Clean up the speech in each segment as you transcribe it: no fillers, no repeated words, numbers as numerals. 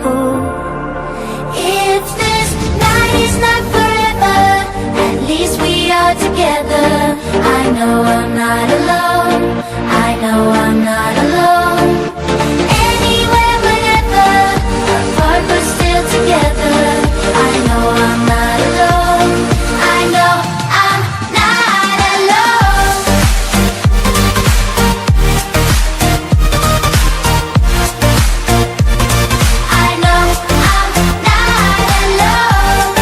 If this night is not forever, at least we are together. I know I'm not alone, I know I'm not alone. Anywhere, whenever, apart but still together. I know I'm not alone, I know I'm not alone. I know I'm not alone.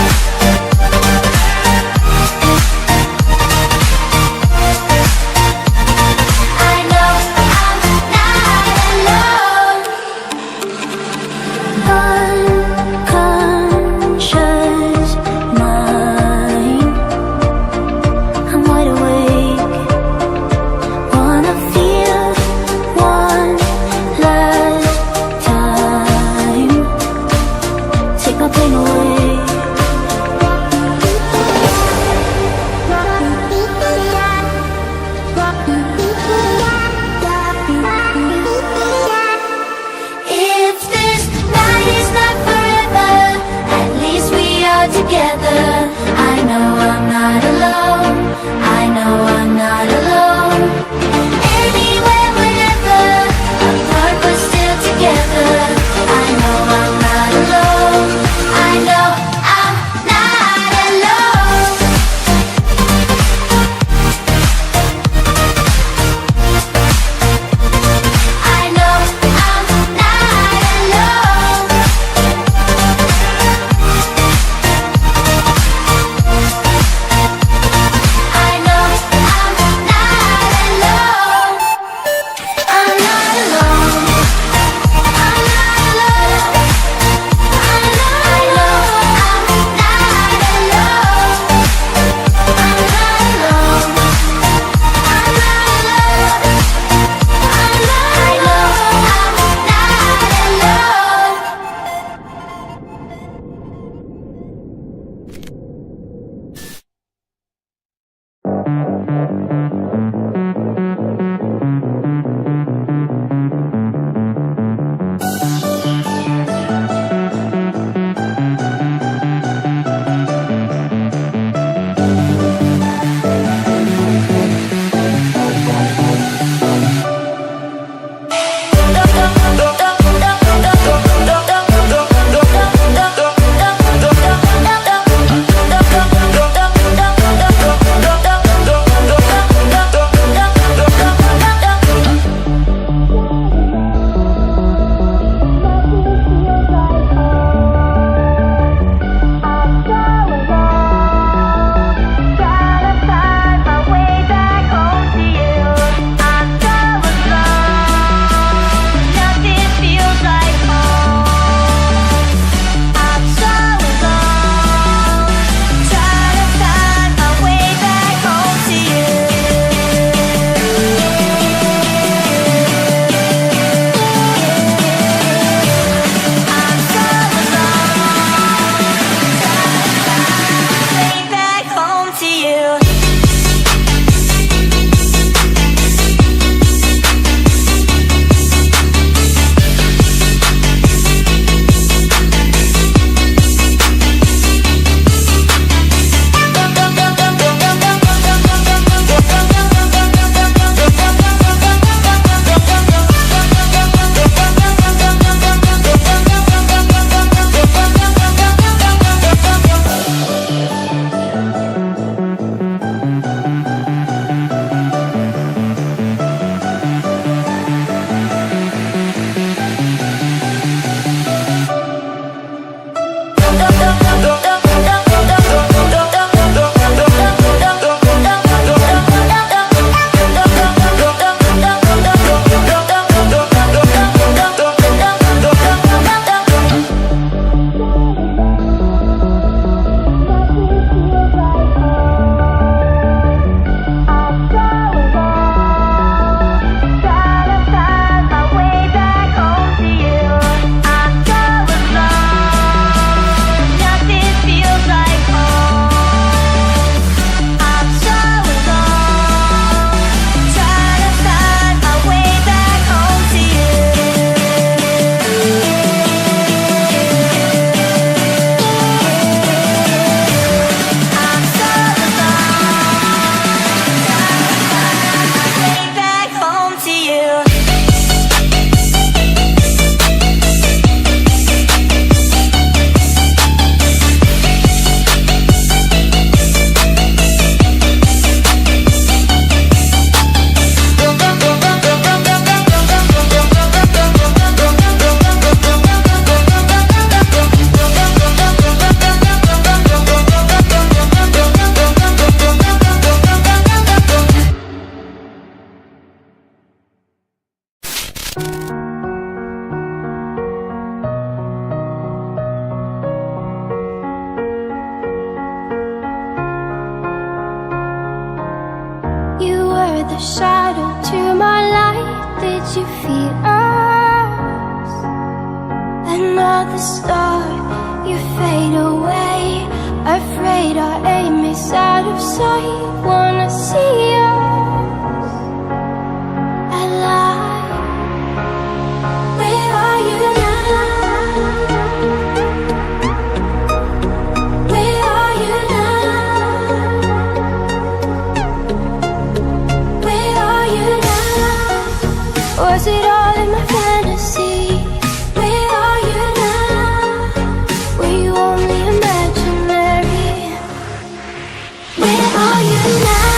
were the shadow to my light. Did you feel us? Another star, you fade away. Afraid our aim is out of sight. Wanna see us alive. Where are you now? Where are you now? Where are you now? Was it all in my fantasy? Where are you now? Were you only imaginary? Where are you now?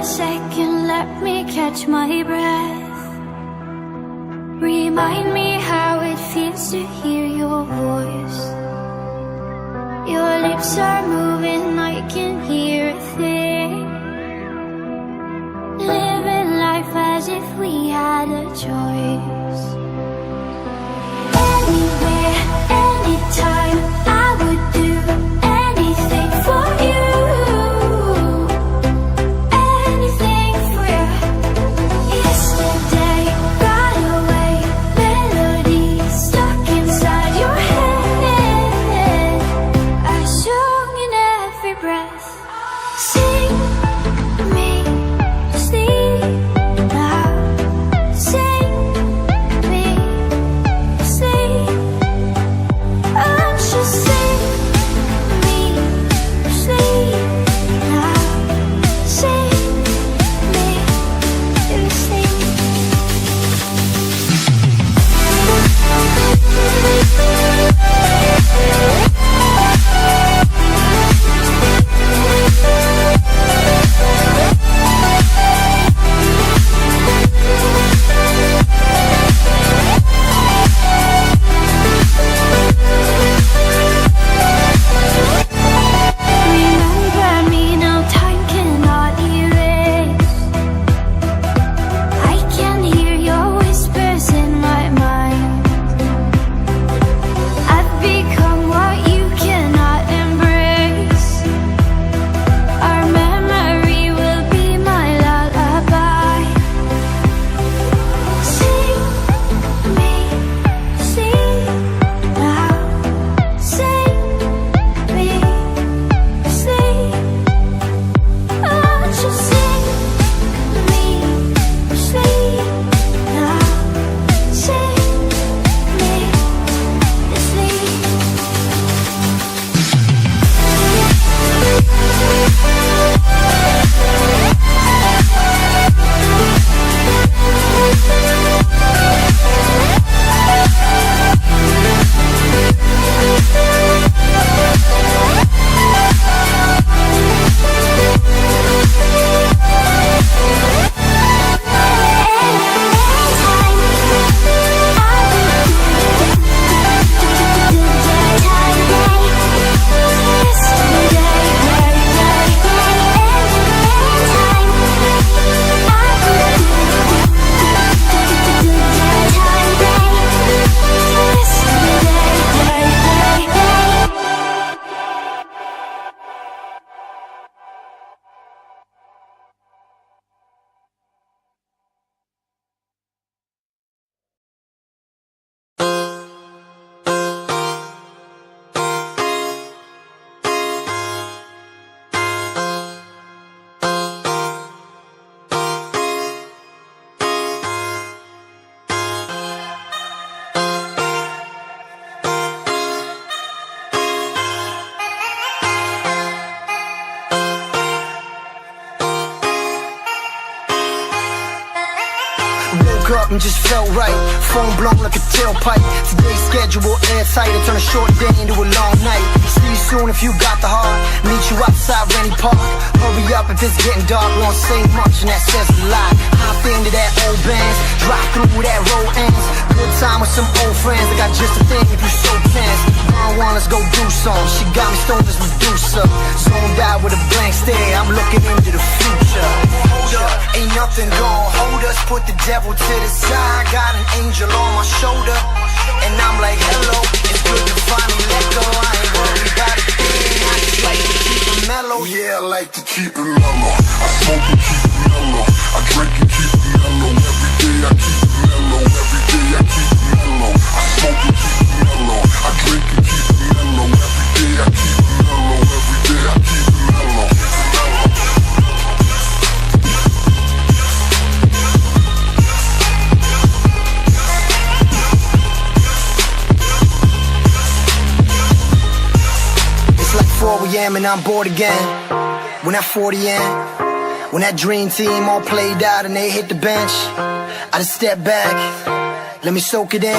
second, let me catch my breath. Remind me how it feels to hear your voice. Your lips are moving, I can hear a thing. Living life as if we had a choice. Anywhere, anytime, I would do anything for you. Anything for you. Yesterday got away, melodies stuck inside your head. I sung in every breath. Sing me sleep now. Sing me sleep. I'm just sing me sleep now. Sing me sleep. Remember me now, time cannot erase. I can hear your whispers in my mind. I've become what you cannot embrace. Our memory will be my lullaby. Sing me sleep now. Sing me sleep. Oh, just sing me sleep now. Sing me sleep. Woke up and just felt right. Phone blown like a tailpipe. Today's schedule airtight. I turn a short day into a long night. See you soon if you got the heart. Meet you outside Rennie Park. Hurry up if it's getting dark. Won't say much and that says a lot. Hop into that old Benz. Drive through that road ends. Good time with some old friends. I got just a thing if you so tense. One, let's go do some. She got me stoned as Medusa. Zoned out with a blank stare. I'm looking into the future. Hold up, ain't nothing gonna hold us. Put the devil to the side. Got an angel on my shoulder. And I'm like, hello, it's good to finally let go. I ain't worried about a thing. I just like to keep it mellow. Yeah, I like to keep it mellow. I smoke and keep it mellow. I drink and keep it mellow. Every day I keep it mellow. Every day I keep it mellow. I smoke and keep it mellow. I drink and keep it mellow. Every day I keep it mellow. Every day I keep it mellow. It's like 4 a.m. and I'm bored again. When that 40 in, when that dream team all played out and they hit the bench, I just step back, let me soak it in.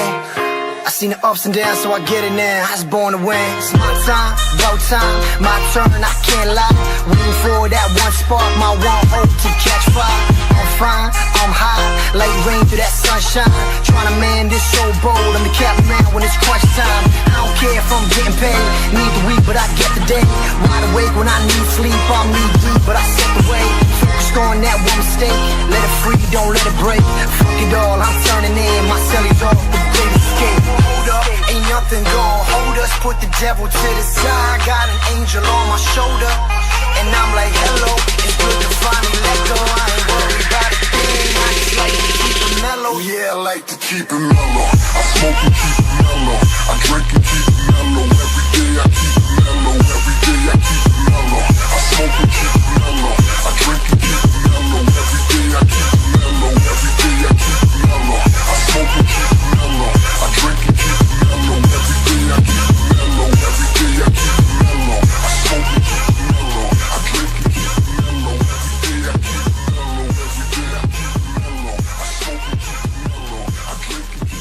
I seen the ups and downs, so I get it now. I was born to win. It's my time, about time, my turn, I can't lie. Waiting for that one spark, my one hope to catch fire. I'm fine, I'm high, like rain through that sunshine. Tryna man this so bold, I'm the captain man when it's crunch time. I don't care if I'm getting paid, need the week, but I get the day. Wide awake when I need sleep, I'm knee deep, but I set the way. Focused on that one mistake, let it free, don't let it break. Fuck it all, I'm turning in, my cellies off, the great escape. Hold up, ain't nothing gon' hold us, put the devil to the side. Got an angel on my shoulder, and I'm like, hello, it's good to finally let go. I ain't worried about a thing, I just like to keep it mellow. Yeah, I like to keep it mellow. I smoke and keep it mellow, I drink and keep it mellow. Every day I keep it mellow, every day I keep it mellow. I smoke and keep it mellow, I drink and keep it mellow. Every day I keep it mellow, every day I keep it mellow. I smoke and keep it mellow, I drink and keep it mellow. Every day I keep it mellow, every day I keep it mellow. I smoke and keep it mellow, I drink and keep it mellow. Every day I keep it mellow, every day I keep it mellow. I smoke and keep it mellow, I drink and keep it mellow.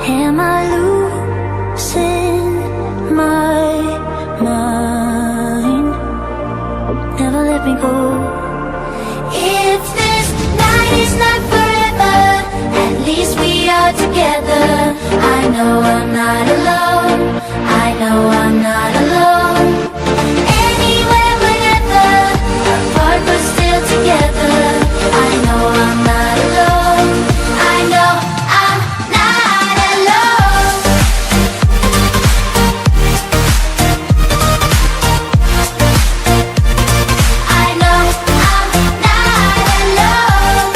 Am I losing my mind? Never let me go. If this night is not forever, at least we are together. I know I'm not alone. I know I'm not alone. Anywhere, whenever, apart but still together. I know I'm not alone. I know I'm not alone. I know I'm not alone.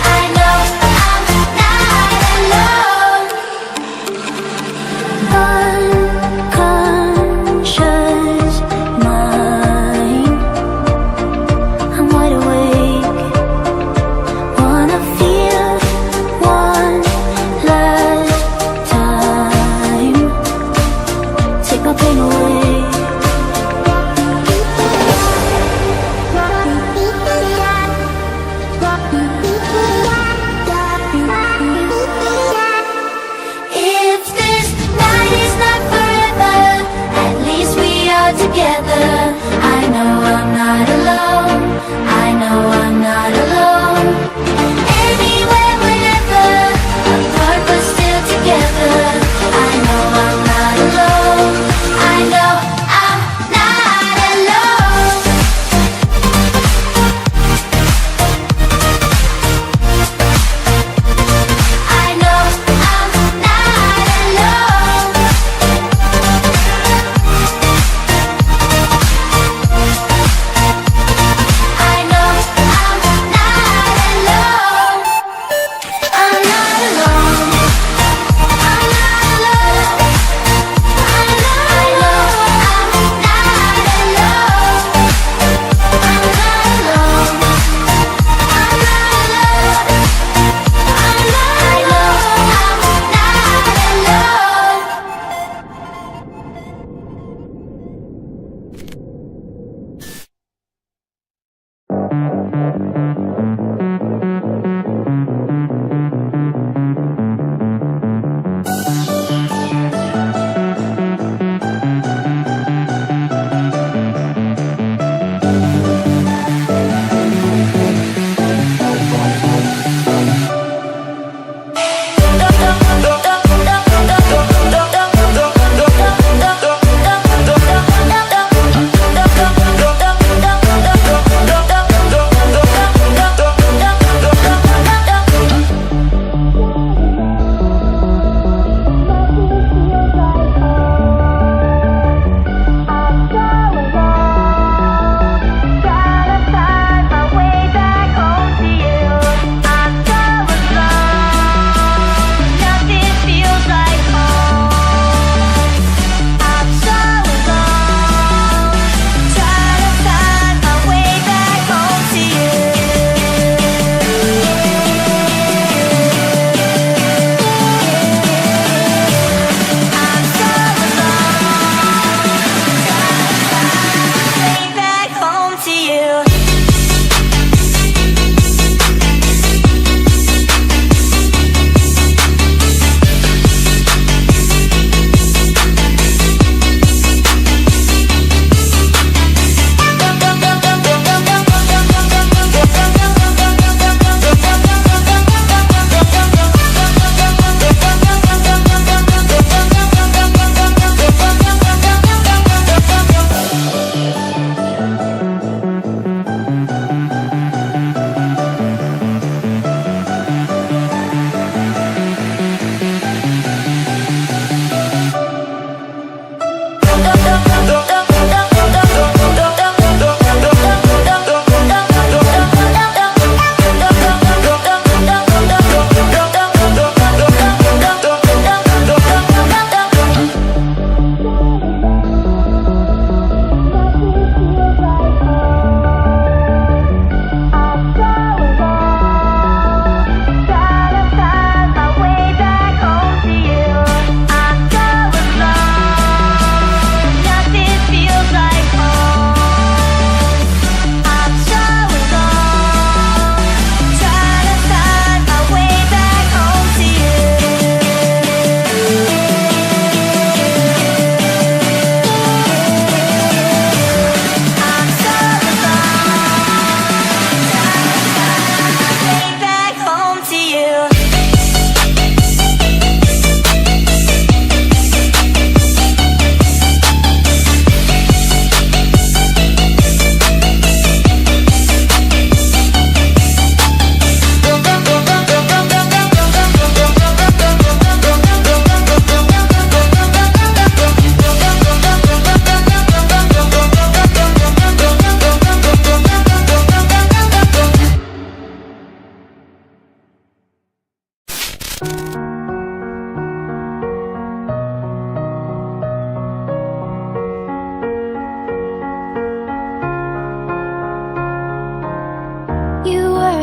I know I'm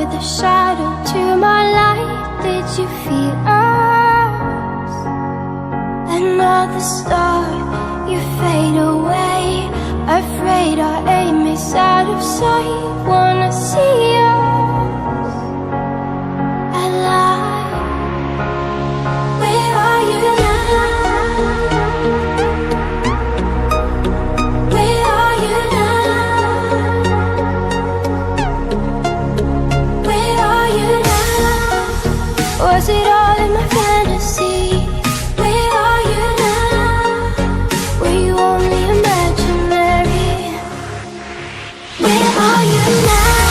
with a shadow to my light. Did you feel us? Another star, you fade away. Afraid our aim is out of sight. Wanna see us alive. Where are you now? Where are you now? Where are you now? Was it all in my fantasy? Where are you now? Were you only imaginary? Where are you now?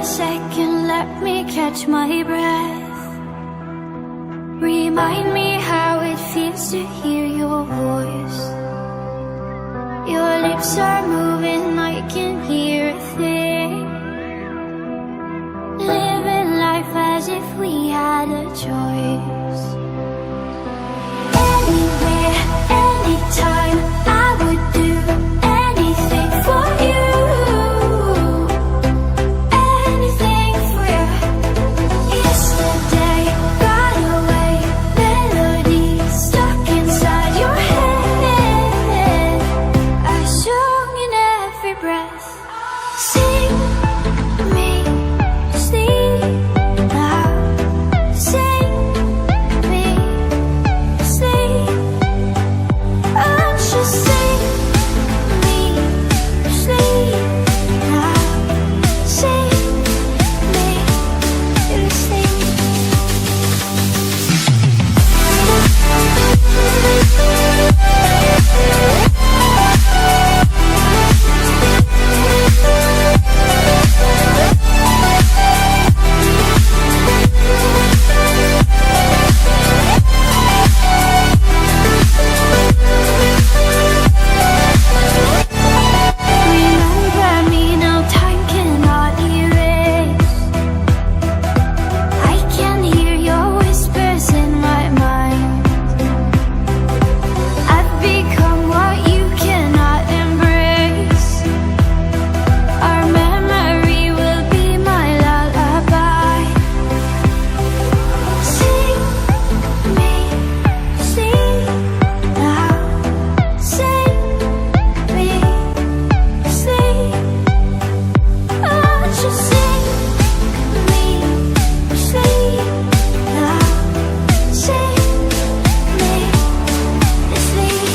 a second, let me catch my breath. Remind me how it feels to hear your voice. Your lips are moving, I can hear a thing. Living life as if we had a choice. Anywhere, anytime, I would do anything for you. Anything for you. Yesterday got away, melodies stuck inside your head. I sung in every breath. Sing me sleep now. Sing me sleep. Oh, just sing me sleep now. Sing me sleep. Remember me, no time cannot erase. I can hear your whispers in my mind. I've become what you cannot embrace. Our memory will be my lullaby. Sing me sleep now. Sing me sleep. Oh, just sing me sleep now. Sing me sleep.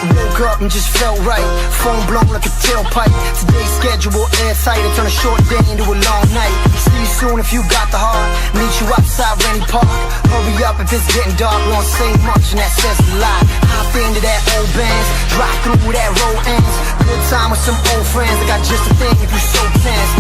Woke up and just felt right. Phone blown like a tailpipe. Today's schedule airtight. I turn a short day into a long night. See you soon if you got the heart. Meet you outside Rennie Park. Hurry up if it's getting dark. We won't say much and that says a lot. Hop into that old Benz. Drive through that road ends. Good time with some old friends. I got just a thing if you so tense.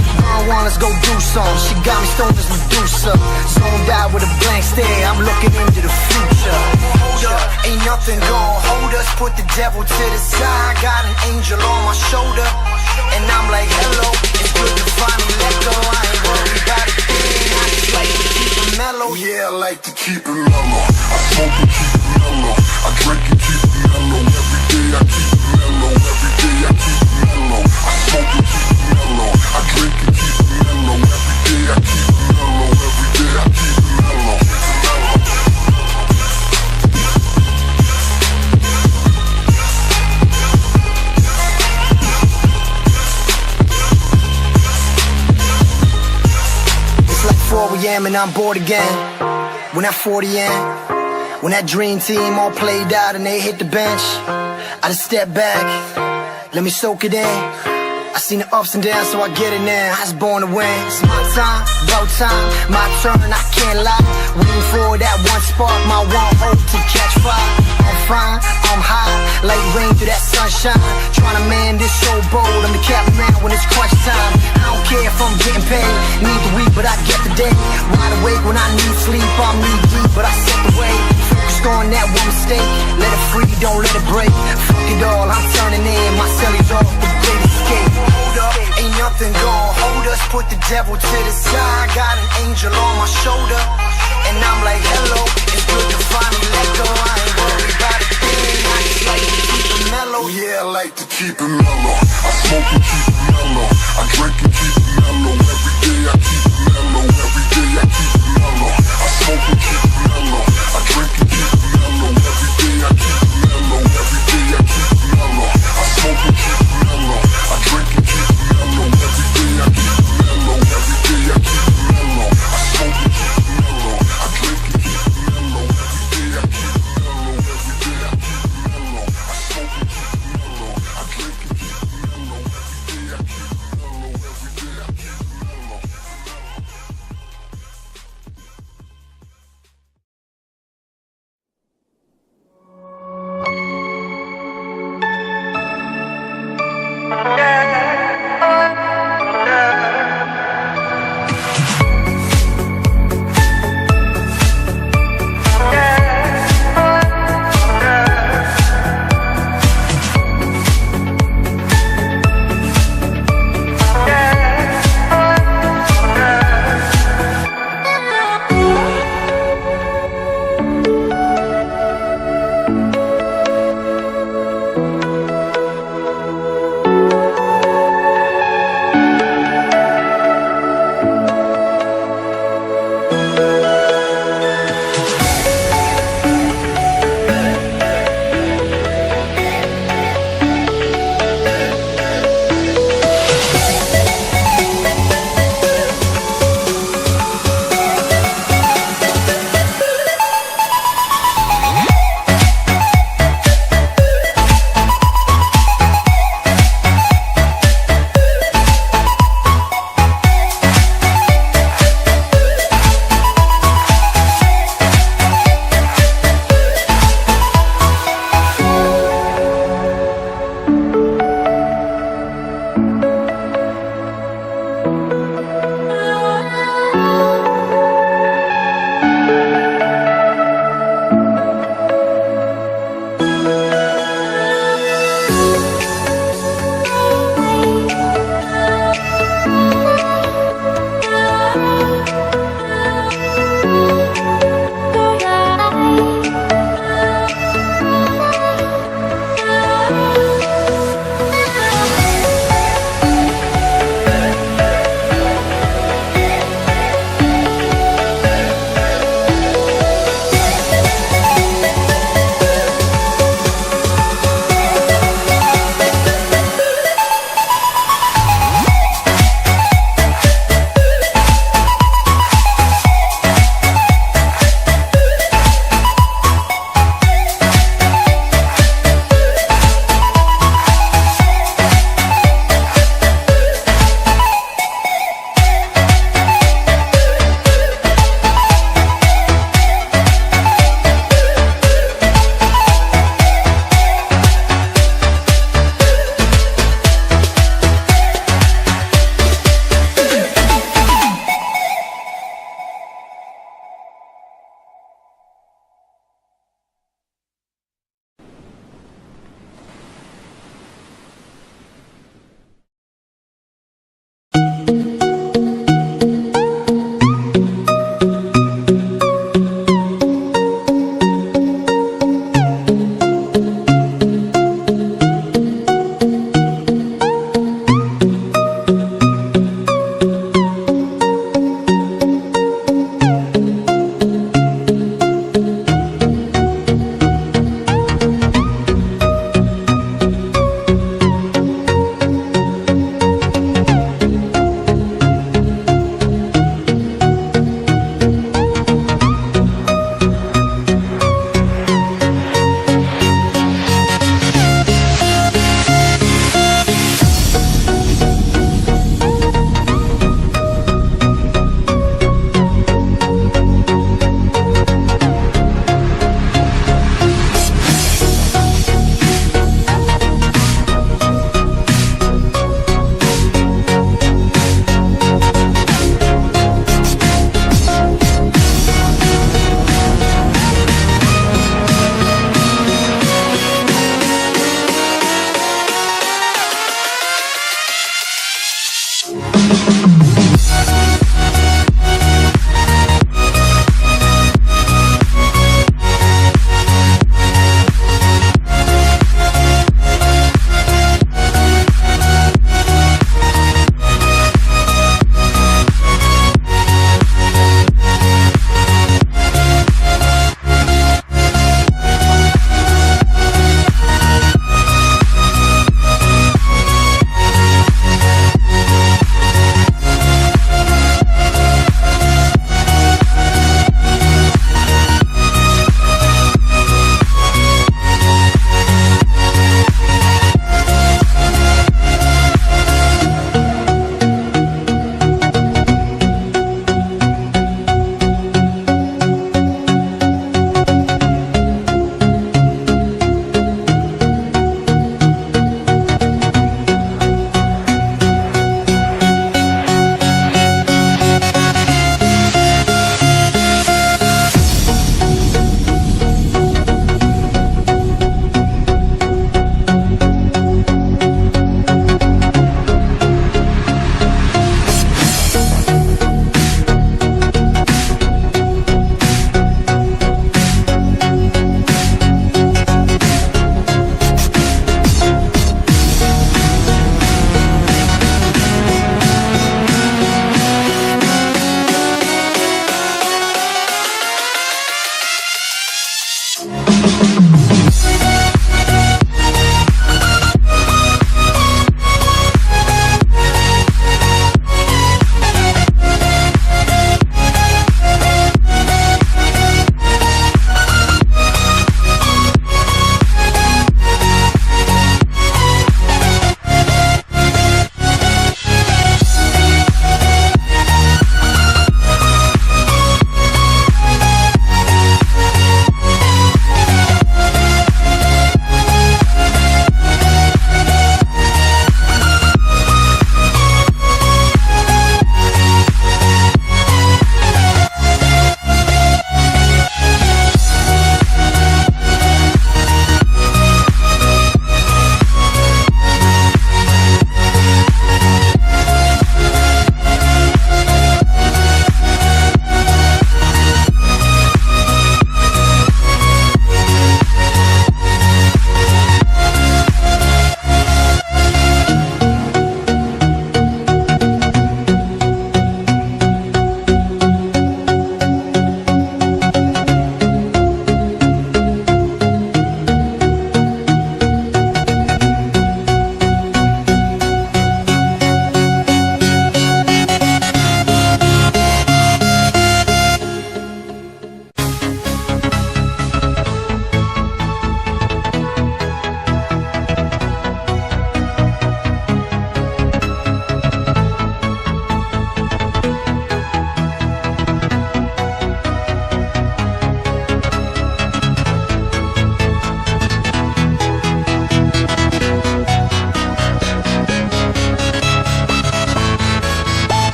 One, let's go do something. She got me stoned as Medusa. Zoned out with a blank stare. I'm looking into the future. Hold up, ain't nothing gon' hold us. Put the devil to the side. Got an angel on my shoulder. And I'm like, hello. It's good to finally let go. I ain't worried about a thing. I just like to keep it mellow. Yeah, I like to keep it mellow. I smoke and keep it mellow. I drink and keep it mellow. Every day I keep it mellow. Every day I keep it mellow. I smoke and keep it mellow. I drink and keep it mellow. Every day I keep it mellow. Every day I keep it mellow. It's like 4 a.m. and I'm bored again. When that 40 in, when that dream team all played out and they hit the bench, I just step back, let me soak it in. I seen the ups and downs, so I get it now. I was born to win. It's my time, about time, my turn, I can't lie. Waiting for that one spark, my one hope to catch fire. I'm fine, I'm high, like rain through that sunshine. Tryna man this so bold, I'm the captain man when it's crunch time. I don't care if I'm getting paid, need the week, but I get the day. Wide awake when I need sleep, I'm knee deep, but I set the way. Focused on that one mistake, let it free, don't let it break. Fuck it all, I'm turning in, my cellies off, the great escape. Hold up, ain't nothing gonna hold us, put the devil to the side. Got an angel on my shoulder, and I'm like, hello, it's good to finally let go. I ain't worried about a thing, I just like to keep it mellow. Yeah, I like to keep it mellow. I smoke and keep it mellow. I drink and keep it mellow. Every day I keep it mellow.